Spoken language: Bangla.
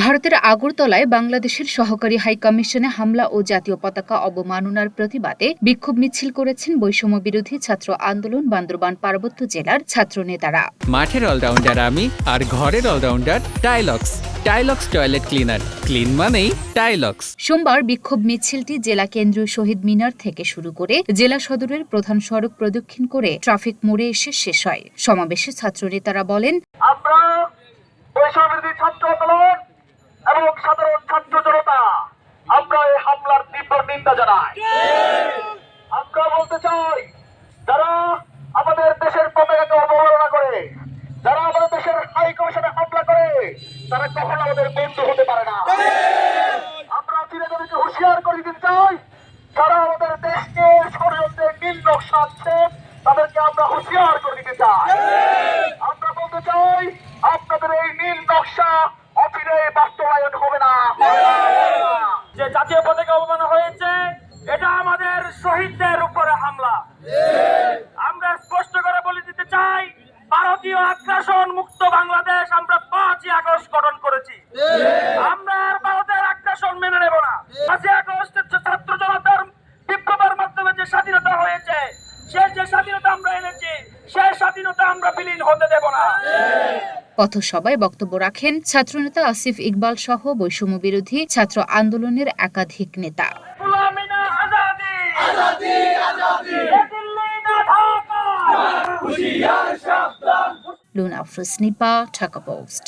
ভারতের আগরতলায় বাংলাদেশের সহকারী হাইকমিশনে হামলা ও জাতীয় পতাকা অবমাননার প্রতিবাদে বিক্ষোভ মিছিল করেছেন বৈষম্য বিরোধী ছাত্র আন্দোলন বান্দরবান পার্বত্য জেলার ছাত্রনেতারা। মাঠের অলরাউন্ডার আমি আর ঘরের allrounder Tilex. Tilex toilet cleaner, clean মানেই টাইলক্স। সোমবার বিক্ষোভ মিছিলটি জেলা কেন্দ্রীয় শহীদ মিনার থেকে শুরু করে জেলা সদরের প্রধান সড়ক প্রদক্ষিণ করে ট্রাফিক মোড়ে এসে শেষ হয়। সমাবেশে ছাত্রনেতারা বলেন, আমরা বৈষম্য বিরোধী ছাত্র আন্দোলন এবং সাধারণ ছাত্র জনতা আমরা এই হামলার তীব্র নিন্দা জানাই। আমরা বলতে চাই, যারা আমাদের দেশের পতাকাকে অবমাননা করে, যারা আমাদের দেশের হাই কমিশনে হামলা করে, তারা কখনো আমাদের বন্ধু হতে পারে না। আমরা চিরজনকে হুঁশিয়ার করে দিতে চাই, যারা আমাদের দেশকে ষড়যন্ত্রের নীল নকশা আনছে, তাদেরকে আমরা হুঁশিয়ার করে দিতে চাই। আমরা বলতে চাই, আপনাদের এই নীল নকশা অচিরে বাস্তবায়ন হবে না। যে জাতীয় পতাকা অবমাননা হয়েছে, এটা আমাদের শহীদদের উপরে হামলা। আমরা স্পষ্ট করে বলে দিতে চাই, ভারতীয় আগ্রাসন মুক্ত বাংলাদেশ আমরা 5ই আগস্ট গঠন করেছি। আমরা আর ভারতের আগ্রাসন মেনে নেব না। 5ই আগস্ট ছাত্র জনতার বিপ্লবের মাধ্যমে যে স্বাধীনতা হয়েছে, যে স্বাধীনতা আমরা এনেছি, সেই স্বাধীনতা আমরা বিলীন হতে দেব না। পথসভায় বক্তব্য রাখেন ছাত্রনেতা আসিফ ইকবাল সহ বৈষম্য বিরোধী ছাত্র আন্দোলনের একাধিক নেতা। লুনা আফরোজ নিপা, ঢাকা পোস্ট।